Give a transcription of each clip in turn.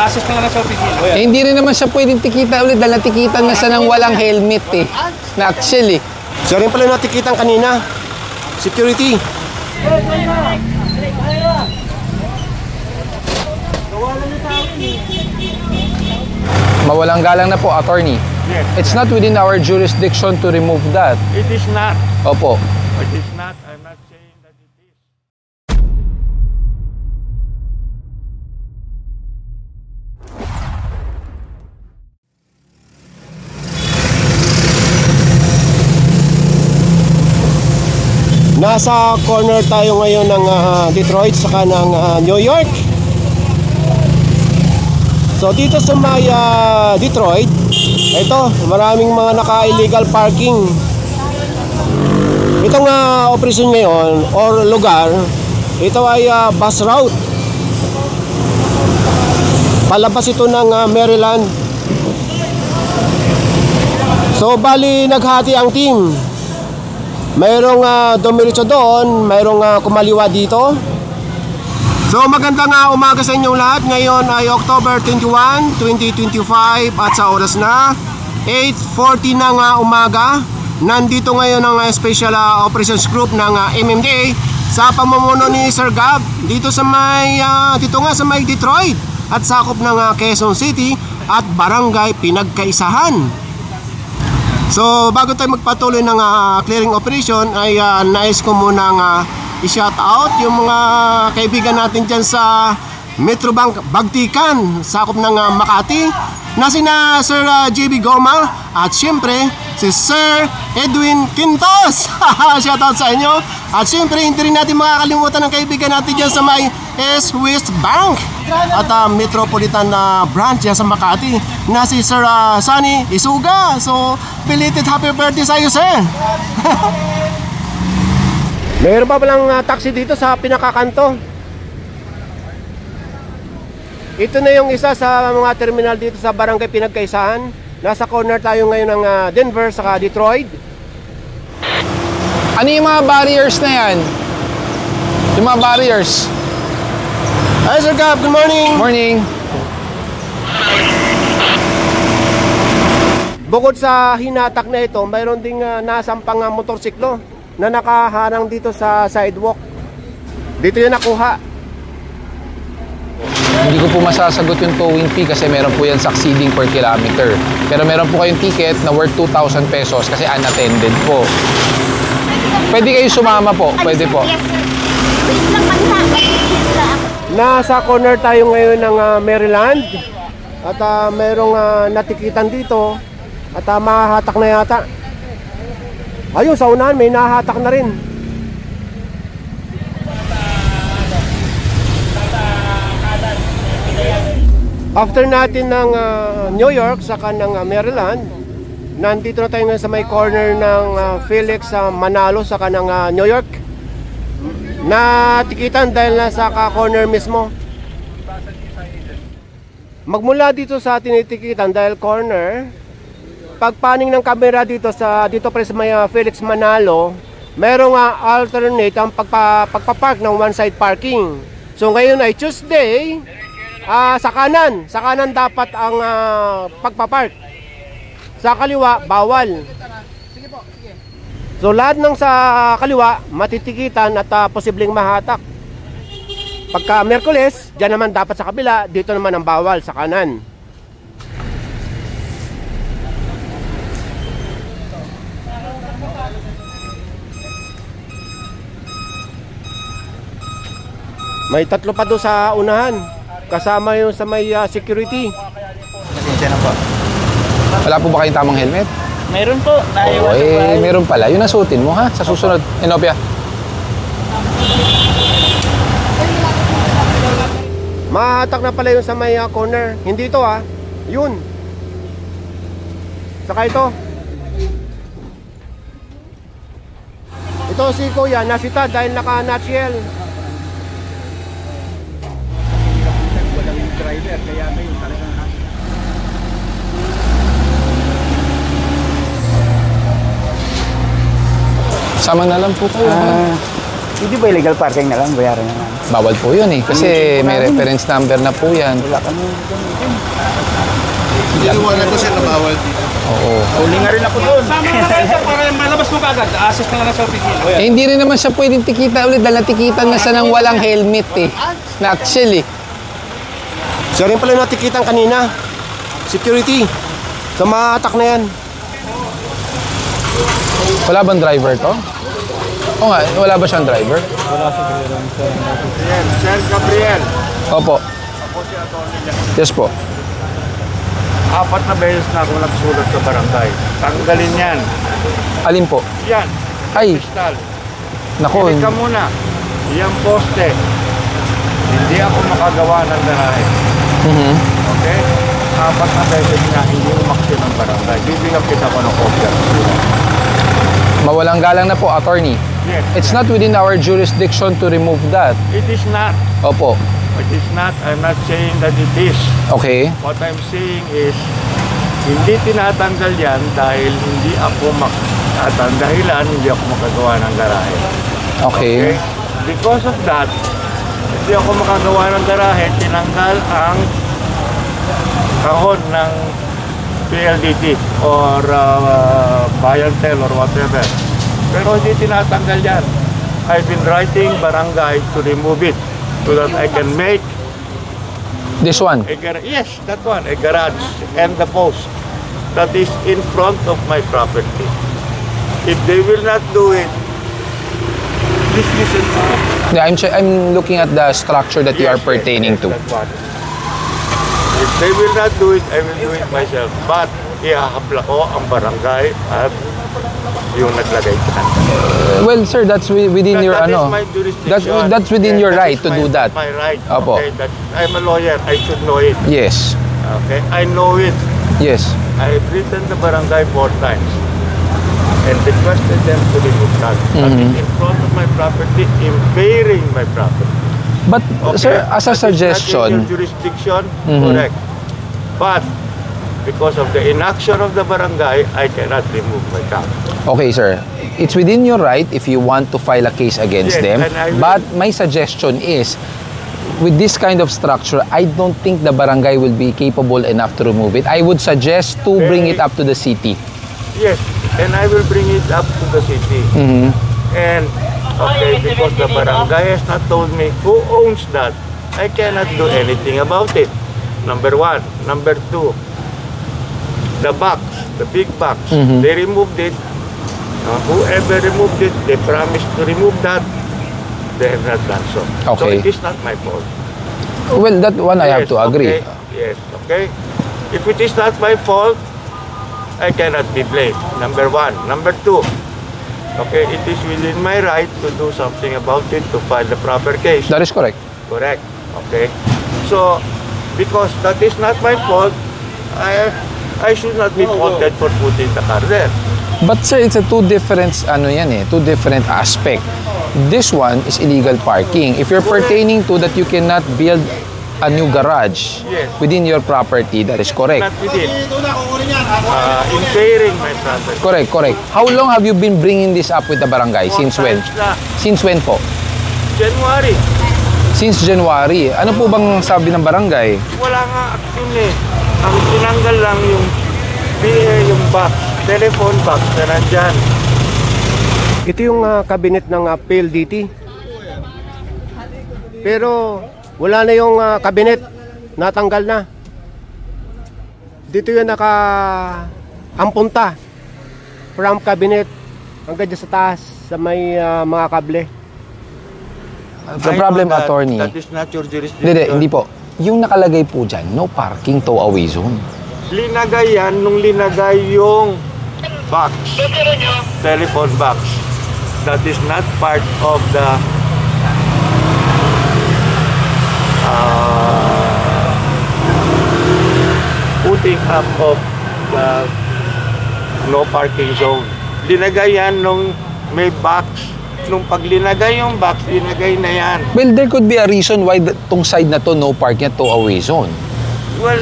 Process na lang sa opisina. Eh, hindi rin naman siya pwedeng tikita ulit dahil natikitan na siya ng walang helmet eh. Nutshell eh. Siya rin pala natikitan kanina. Security. Mawalang galang na po, attorney. Yes. It's not within our jurisdiction to remove that. It is not. Opo. It is not. I'm not saying that it is. Nasa corner tayo ngayon ng Detroit saka ng New York. So dito sa may Detroit, ito, maraming mga naka-illegal parking. Itong operasyon ngayon or lugar, ito ay bus route. Palabas ito ng Maryland. So bali naghati ang team. Mayroong dumiretso doon, mayroong kumaliwa dito. So magandang umaga sa inyong lahat. Ngayon ay October 21, 2025 at sa oras na 8:40 ng umaga. Nandito ngayon ang Special Operations Group ng MMDA sa pamumuno ni Sir Gab dito sa may Detroit at sakop ng Quezon City at Barangay Pinagkaisahan. So bago tayo magpatuloy ng clearing operation ay nais ko munang i-shout out yung mga kaibigan natin dyan sa Metrobank Bagtikan, sakop ng Makati, na sina Sir JB Goma at syempre si Sir Edwin Quintos. Shout out sa inyo. At syempre hindi rin natin makakalimutan ng kaibigan natin dyan sa may S-West Bank at Metropolitan branch dyan sa Makati na si Sir Sunny Isuga. So belated happy birthday sa iyo, sir. Mayroon pa palang taxi dito sa pinakakanto. Ito na yung isa sa mga terminal dito sa Barangay Pinagkaisahan. Nasa corner tayo ngayon ng Denver saka Detroit. Ano yung mga barriers na yan? Yung mga barriers. Hi Sir Gab, good morning. Morning. Bukod sa hinatak na ito, mayroon ding nasampang motorsiklo na nakaharang dito sa sidewalk. Dito yung nakuha. Hindi ko po masasagot yung towing fee kasi meron po yan succeeding per kilometer. Pero meron po kayong ticket na worth 2,000 pesos kasi unattended po. Pwede kayo sumama po. Pwede po. Nasa corner tayo ngayon ng Maryland. At mayroong natikitan dito. At mahahatak na yata. Ayun, sa unahan may nahahatak na rin. After natin ng New York saka ng Maryland, nandito na tayo ngayon sa may corner ng Felix Manalo saka ng New York. Natikitan dahil nasa corner mismo. Magmula dito sa tinitikitan dahil corner, pagpaning ng camera dito pa sa may Felix Manalo, merong alternate ang pagpapark ng one side parking. So ngayon ay Tuesday. Sa kanan dapat ang pagpapark. Sa kaliwa, bawal. So lahat ng sa kaliwa, matitikitan at posibleng mahatak. Pagka Miyerkules, dyan naman dapat sa kabila, dito naman ang bawal sa kanan. May tatlo pa doon sa unahan. Kasama yung sa may security. Pasensya na po. Wala po ba kayong tamang helmet? Meron po. Meron pala. Yun nasuotin mo ha, sa susunod. Enopia. Mahatak na pala yung sa may corner. Hindi ito Yun. Saka ito. Ito si Kuya, nasita dahil naka-nutshell. Driver, kaya may talagang Sama na lang po kayo. Hindi ba illegal parking na lang? Bayaran na lang. Bawal po yun eh. Kasi may reference number na po yan. Wala kami. Iniwanan ko siya na bawal dito. Oo. Huli nga rin ako doon. Sama na kayo sir, para malabas mo kaagad. Assist na lang sa opisina. Eh, hindi rin naman siya pwedeng tikita ulit dahil natikitan na siya ng walang helmet eh. Na actually. Siya rin pala natikitan kanina. Security. Sa maatak na yan. Wala bang driver to? Oo nga, wala ba siyang driver? Sir Gabriel. Opo. Yes po. 4 na beses na ako nagsulat sa barangay. Tanggalin yan. Alin po? Yan. Ay, Kristal. nako. Hindi ka muna. Yan poste. Hindi ako makagawa ng garahe. Mhm. Okay? 4 na beses na hindi umaksyon ng barangay. Bibigyan kita ko ng kopya. Mawalang galang na po, attorney. Yes. It's not within our jurisdiction to remove that. It is not. Opo. It is not. I'm not saying that it is. Okay. What I'm saying is, hindi tinatanggal yan dahil hindi ako dahilan, hindi ako makagawa ng garahe. Okay. Because of that, hindi ako makagawa ng garahe, tinanggal ang kahon ng PLDT or Bayantel or whatever. Pero hindi tinatanggal yan. I've been writing barangay to remove it so that I can make This one. yes, that one, a garage and the post that is in front of my property. If they will not do it, please listen to me. Yeah, I'm looking at the structure that you are pertaining to. That one. If they will not do it, I will do it myself. But ihahabla ko ang barangay at yung naglagay dyan. Well, sir, that's within your That is ano. my jurisdiction. That's within your That right is to do that. My right. Opo. Okay, I'm a lawyer. I should know it. Yes. Okay, I know it. Yes. I've written the barangay 4 times and requested them to remove that. That is in front of my property, impairing my property. But, sir, as a That is not in suggestion, your jurisdiction, correct. But because of the inaction of the barangay, I cannot remove my car. okay, sir, it's within your right if you want to file a case against Yes, them. and I will. But my suggestion is, with this kind of structure, I don't think the barangay will be capable enough to remove it. I would suggest to bring it up to the city. Yes, and I will bring it up to the city. And okay, because the barangay has not told me who owns that, I cannot do anything about it. Number 1. Number 2, the box, the big box, they removed it. Whoever removed it, they promised to remove that. They have not done so. So Okay. it is not my fault. Well, that one I have to agree. Okay. Yes, okay. If it is not my fault, I cannot be blamed. Number 1. Number 2, okay, it is within my right to do something about it, to file the proper case. That is correct. Correct. Okay. So, because that is not my fault, I should not be faulted for putting the car there. But sir, it's a two different aspect. This one is illegal parking. If you're pertaining to that you cannot build a new garage Yes. within your property, that is correct. Not within. Impairing my property. Correct. How long have you been bringing this up with the barangay? Since when? Times na Since when po? January. Since January. Ano po bang sabi ng barangay? Wala nga action eh. Ang tinanggal lang yung yung box, telephone box na nandyan. Ito yung cabinet ng PLDT. Pero wala na yung cabinet. Natanggal na. Dito yung ampunta. From cabinet hanggang dyan sa taas sa may mga kable. The problem, attorney. That is not your jurisdiction. Hindi po. Yung nakalagay po dyan, no parking tow away zone. Linagay yan nung linagay yung box, telephone box. That is not part of the putting up of the no parking zone. Linagay yan nung may box. Nung paglinagay yung box, linagay na yan. Well, there could be a reason why tong side na to, no parking at tow away zone. Well,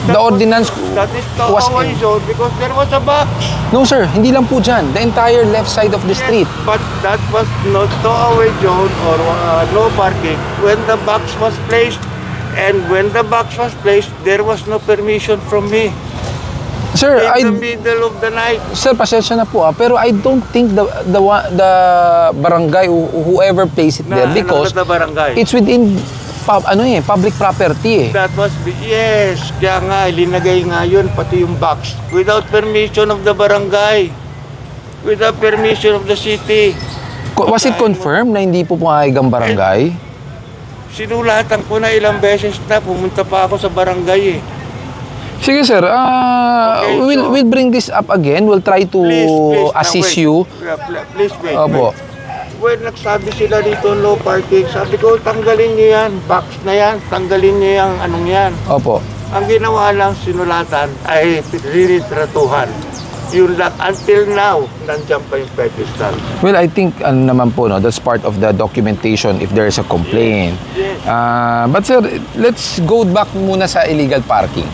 The ordinance That is was towaway in... zone because there was a box. No sir, hindi lang po dyan. The entire left side of the street. But that was not towaway zone or no parking when the box was placed. And when the box was placed, there was no permission from me. Sir, In the middle of the night. Sir, pasensya na po pero I don't think the barangay whoever placed it there because the barangay. it's within public property eh. That was, yes, kaya nga, linagay nga yun, pati yung box, without permission of the barangay, without permission of the city. Was it confirmed na hindi po pumayag ang barangay? Sinulatan ko na ilang beses na, pumunta pa ako sa barangay eh. Sige sir, we'll bring this up again. We'll try to Please, assist wait. you. Yeah, please wait. Opo. When nagsabi sila dito no parking, sabi ko tanggalin niyo yan, box na yan, tanggalin niyo yung anong yan. Opo. Ang ginawa lang sinulatan ay riritratuhan. Yun lang, until now, nandiyan pa yung pedestal. Well, I think naman po, no, that's part of the documentation if there is a complaint. Yes. But sir, let's go back muna sa illegal parking.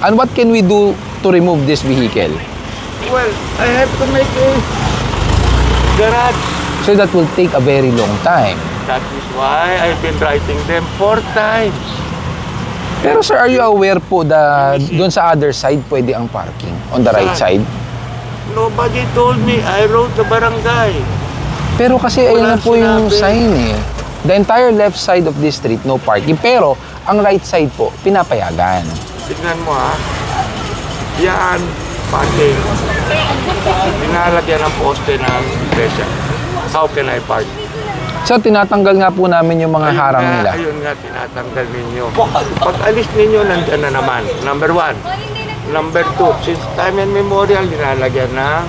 And what can we do to remove this vehicle? Well, I have to make a garage. So that will take a very long time. That is why I've been writing them 4 times. Pero sir, are you aware po that doon sa other side pwede ang parking? On the right side? Nobody told me. I wrote the barangay. Pero kasi ayun na Walang po yung sinabi. sign eh. The entire left side of this street, no parking. Pero ang right side po, pinapayagan. Tignan mo ha. Yan, parking. Pinalagyan ng poste ng iglesia. How can I park? Sir, tinatanggal nga po namin yung mga harang nila. Ayun nga, tinatanggal ninyo. Pag alis ninyo, nandyan na naman. Number 1. Number 2, since time and memorial, nilalagyan ng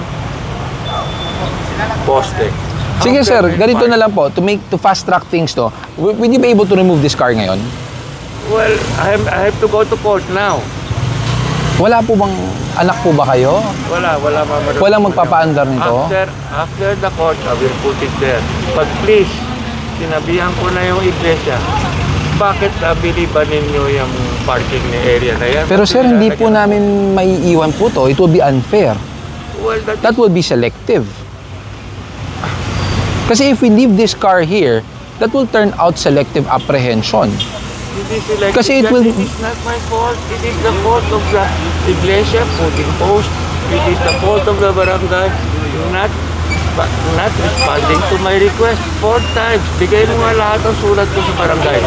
poste. Sige sir, ganito na lang po, to fast track things to, will you be able to remove this car ngayon? Well, I have to go to court now. Wala po bang, anak po ba kayo? Wala mamaroon. Walang magpapaandar nito? After the court, I will put it there. But please, sinabihan ko na yung iglesia. Bakit nabili ba ninyo yung parking na area na yan? Pero sir, hindi po namin maiiwan po to. It will be unfair. Well, That will be selective. Kasi if we leave this car here, that will turn out selective apprehension. Kasi it will... It is not my fault. It is the fault of the iglesia putting post. It is the fault of the barangay not responding to my request 4 times. Bigay mo nga lahat ang sulat ko sa barangay.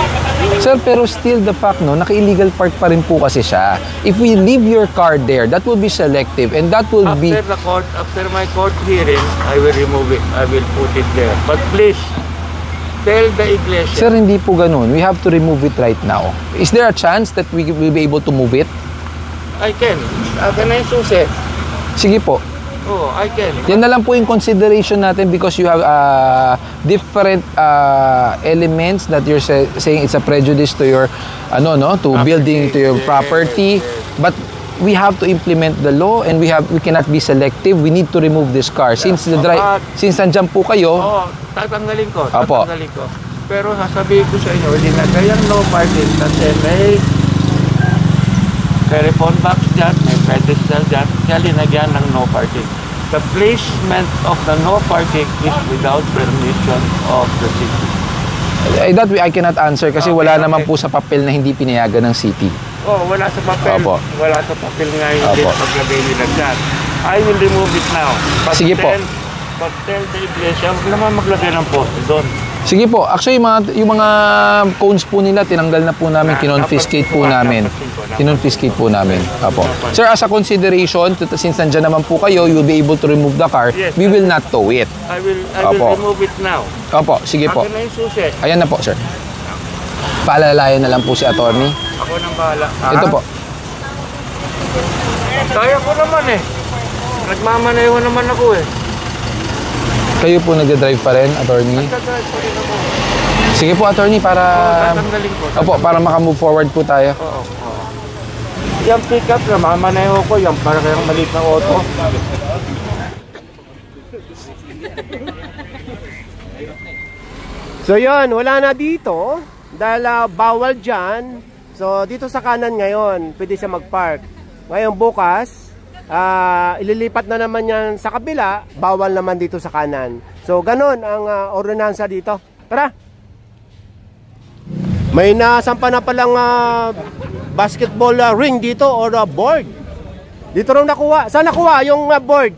Sir, pero still the fact, no, naka-illegal park pa rin po kasi siya. If we leave your car there, that will be selective and that will be... After my court hearing, I will remove it. I will put it there. But please, tell the iglesia. Sir, hindi po ganun. We have to remove it right now. Is there a chance that we will be able to move it? I can. Can I susi? Sige po. Oh, I can. Yan na lang po yung consideration natin because you have different elements that you're saying it's a prejudice to your to building, to your property. But we have to implement the law and we cannot be selective. We need to remove this car since nandiyan po kayo. Oo, tatanggalin ko. Opo. Tatanggalin ko. Pero sasabihin ko sa inyo, linagayang no parking kasi may telephone box dyan, may pedestal dyan, kaya linagyan ng no parking. The placement of the no parking is without permission of the city. That I cannot answer kasi wala naman po sa papel na hindi pinayagan ng city. Oh, wala sa papel. Opo. Wala sa papel nga hindi Opo. paglagay nila dyan. I will remove it now. But Sige po. But tell the iglesia, huwag naman maglagay ng poste doon. Sige po. Actually, yung mga cones po nila, tinanggal na po namin, kinonfiscate po namin. Kinonfiscate po namin. Apo. Sir, as a consideration, since nandyan naman po kayo, you'll be able to remove the car, Yes, we will not tow it. I will Opo. remove it now. Opo, sige po. Akin na yung susi. Ayan na po, sir. Paalalayan na lang po si attorney. Ako nang bahala. Ito po. Kaya ko naman eh. Nagmamaneho naman ako eh. Kayo po nagdadrive pa rin, attorney? Nagdadrive pa rin ako. Sige po, attorney, para... Tatanggalin ko. Opo, para makamove forward po tayo. Oo. Yung pick-up na mamamaneho ko, yung para kayong maliit na auto. So yun, wala na dito dahil bawal dyan. So dito sa kanan ngayon, pwede siya mag-park. Ngayon bukas, ililipat na naman yan sa kabila, bawal naman dito sa kanan. So ganun ang ordinansa dito. Tara! May nasampa na palang basketball ring dito or board. Dito rin nakuha. Saan nakuha yung board?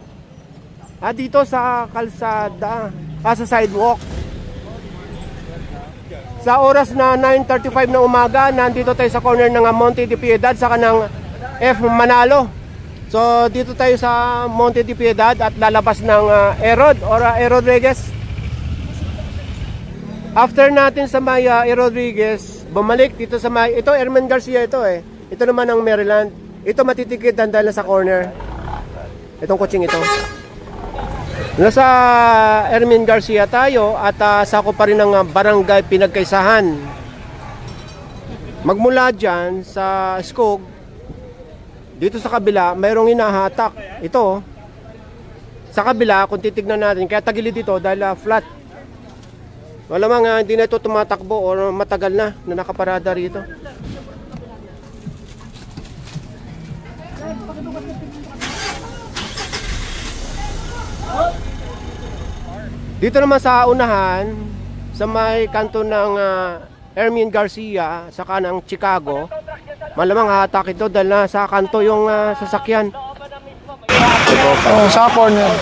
Dito sa kalsada, sa sidewalk. Sa oras na 9:35 na umaga, nandito tayo sa corner ng Monte de Piedad sa kanang F. Manalo. So dito tayo sa Monte de Piedad at lalabas ng Erod or Rodriguez. After natin sa may Rodriguez, bumalik dito sa may, ito Herman Garcia ito eh. Ito naman ang Maryland. Ito matitikit dahil sa corner. Itong kutsing ito. Nasa Herman Garcia tayo at sako pa rin ng barangay Pinagkaisahan. Magmula dyan sa Skog, dito sa kabila, mayroong hinahatak. Ito, sa kabila, kung titignan natin, kaya tagilid dito dahil flat. Malamang hindi na ito tumatakbo o matagal na nakaparada rito. Dito naman sa unahan, sa may kanto ng Herman Garcia, sa kanang Chicago, malamang hatak ito dahil na sa kanto yung sasakyan. Sa corner.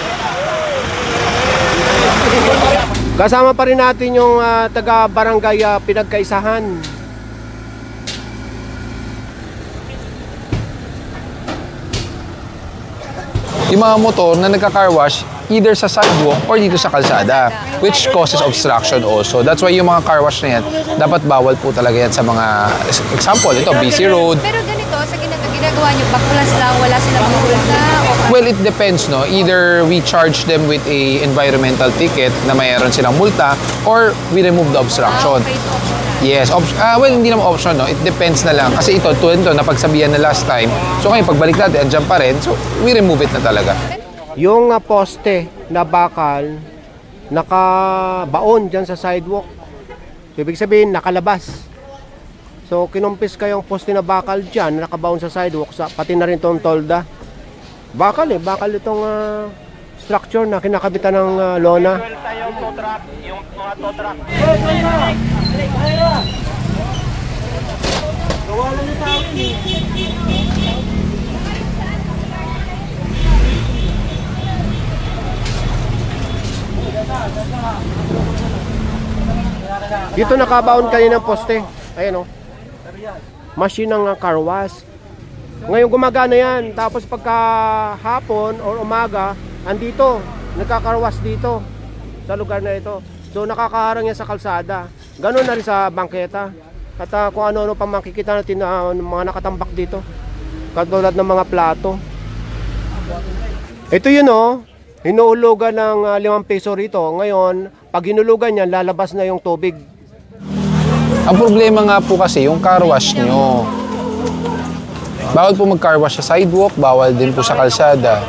Kasama pa rin natin yung taga-barangay Pinagkaisahan. Yung mga motor na nagka-car wash either sa sidewalk or dito sa kalsada, which causes obstruction also. That's why yung mga car wash na yan, dapat bawal po talaga yan sa mga, example, ito, BC Road. Pero ganito, sa ginagawa nyo, bakulas lang, wala silang multa? Well, it depends, no? Either we charge them with a environmental ticket na mayroon silang multa or we remove the obstruction. Okay, so option na. Yes, well, hindi naman option, no? It depends na lang. Kasi ito, napagsabihan na last time. So ngayon, pagbalik natin, andyan pa rin. So, we remove it na talaga. Yung poste na bakal, nakabaon dyan sa sidewalk. So, ibig sabihin, nakalabas. So, kinumpis kayong poste na bakal dyan, nakabaon sa sidewalk, pati na rin itong tolda. Bakal bakal itong structure na kinakabitan ng lona. Yung mga tow truck. Dito nakabaon kanina ng poste. Ayan o. Machine ng car wash. Ngayon gumagana yan. Tapos pagka hapon or umaga, andito, nagkakarwas dito sa lugar na ito. So nakakaharang yan sa kalsada. Ganun na rin sa bangketa. At kung ano-ano pang makikita natin na mga nakatambak dito. Katulad ng mga plato. Ito yun o. Hinuhulugan ng 5 piso rito. Ngayon, pag hinulugan yan, lalabas na yung tubig. Ang problema nga po kasi, yung car wash nyo. Bawal po mag-car wash sa sidewalk, bawal din po sa kalsada.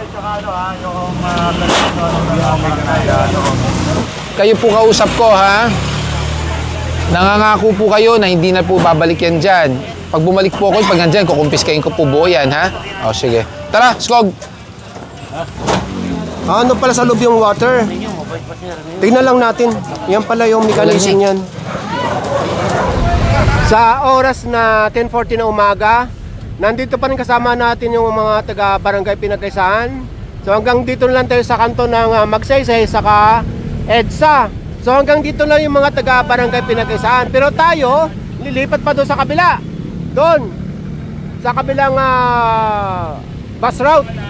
Kayo po kausap ko, ha? Nangangako po kayo na hindi na po babalik yan dyan. Pag bumalik po ako, pag nandyan, kukumpiskain ko po buo yan, ha? O, sige. Tara, Skog! Ano pala sa loob yung water? Tingnan lang natin. Yan pala yung mechanism yan. Sa oras na 10:40 na umaga, nandito pa rin kasama natin yung mga taga-barangay Pinagkaisahan. So hanggang dito lang tayo sa kanto ng Magsaysay saka EDSA. So hanggang dito lang yung mga taga-barangay Pinagkaisahan. Pero tayo, lilipat pa doon sa kabila. Doon, sa kabilang bus route.